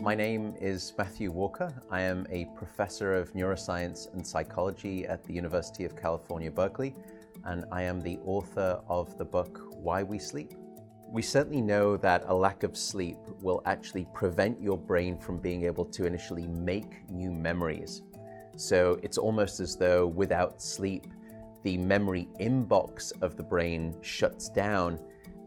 My name is Matthew Walker. I am a professor of neuroscience and psychology at the University of California, Berkeley, and I am the author of the book, Why We Sleep. We certainly know that a lack of sleep will actually prevent your brain from being able to initially make new memories. So it's almost as though without sleep, the memory inbox of the brain shuts down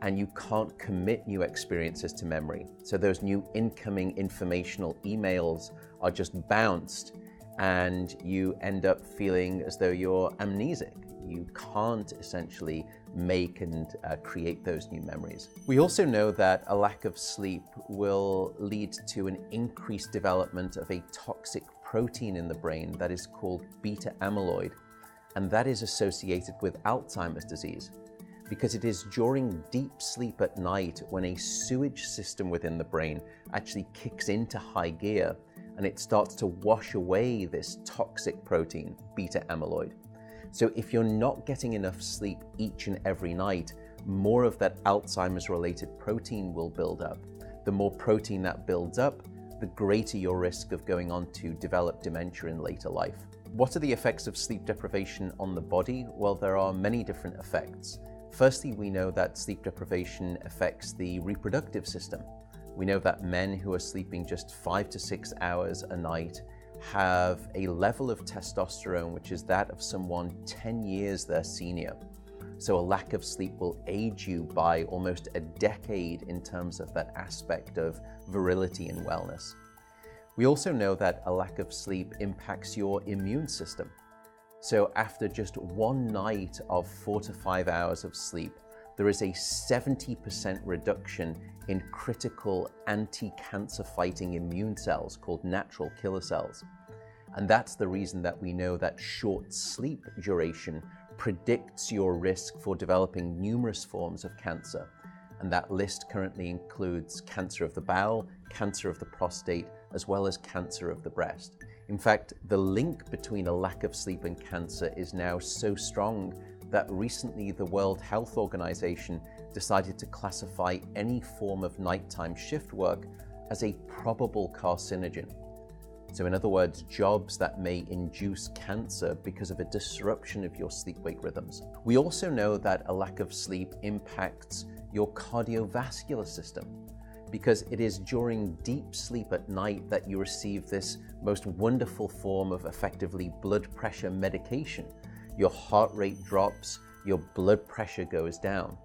and you can't commit new experiences to memory. So those new incoming informational emails are just bounced and you end up feeling as though you're amnesic. You can't essentially make and create those new memories. We also know that a lack of sleep will lead to an increased development of a toxic protein in the brain that is called beta amyloid, and that is associated with Alzheimer's disease, because it is during deep sleep at night when a sewage system within the brain actually kicks into high gear and it starts to wash away this toxic protein, beta amyloid. So if you're not getting enough sleep each and every night, more of that Alzheimer's related protein will build up. The more protein that builds up, the greater your risk of going on to develop dementia in later life. What are the effects of sleep deprivation on the body? Well, there are many different effects. Firstly, we know that sleep deprivation affects the reproductive system. We know that men who are sleeping just 5 to 6 hours a night have a level of testosterone which is that of someone 10 years their senior. So a lack of sleep will age you by almost a decade in terms of that aspect of virility and wellness. We also know that a lack of sleep impacts your immune system. So after just one night of 4 to 5 hours of sleep, there is a 70% reduction in critical anti-cancer fighting immune cells called natural killer cells. And that's the reason that we know that short sleep duration predicts your risk for developing numerous forms of cancer. And that list currently includes cancer of the bowel, cancer of the prostate, as well as cancer of the breast. In fact, the link between a lack of sleep and cancer is now so strong that recently the World Health Organization decided to classify any form of nighttime shift work as a probable carcinogen. So in other words, jobs that may induce cancer because of a disruption of your sleep-wake rhythms. We also know that a lack of sleep impacts your cardiovascular system, because it is during deep sleep at night that you receive this most wonderful form of effectively blood pressure medication. Your heart rate drops, your blood pressure goes down.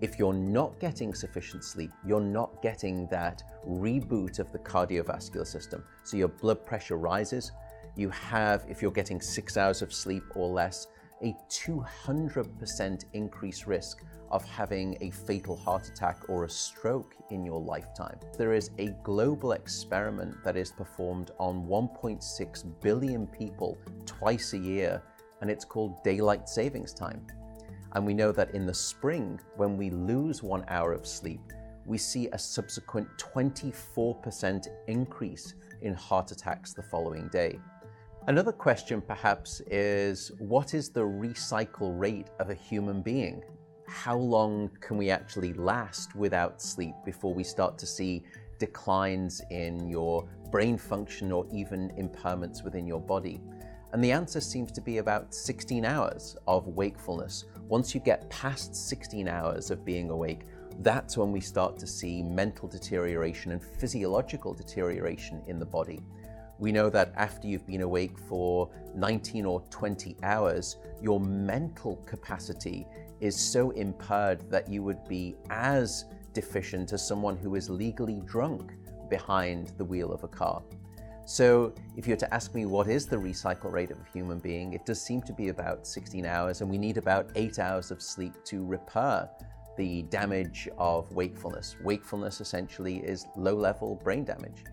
If you're not getting sufficient sleep, you're not getting that reboot of the cardiovascular system. So your blood pressure rises. You have, if you're getting 6 hours of sleep or less, a 200% increased risk of having a fatal heart attack or a stroke in your lifetime. There is a global experiment that is performed on 1.6 billion people twice a year, and it's called daylight savings time. And we know that in the spring, when we lose 1 hour of sleep, we see a subsequent 24% increase in heart attacks the following day. Another question perhaps is, what is the recycle rate of a human being? How long can we actually last without sleep before we start to see declines in your brain function or even impairments within your body? And the answer seems to be about 16 hours of wakefulness. Once you get past 16 hours of being awake, that's when we start to see mental deterioration and physiological deterioration in the body. We know that after you've been awake for 19 or 20 hours, your mental capacity is so impaired that you would be as deficient as someone who is legally drunk behind the wheel of a car. So if you were to ask me what is the recycle rate of a human being, it does seem to be about 16 hours, and we need about 8 hours of sleep to repair the damage of wakefulness. Wakefulness essentially is low-level brain damage.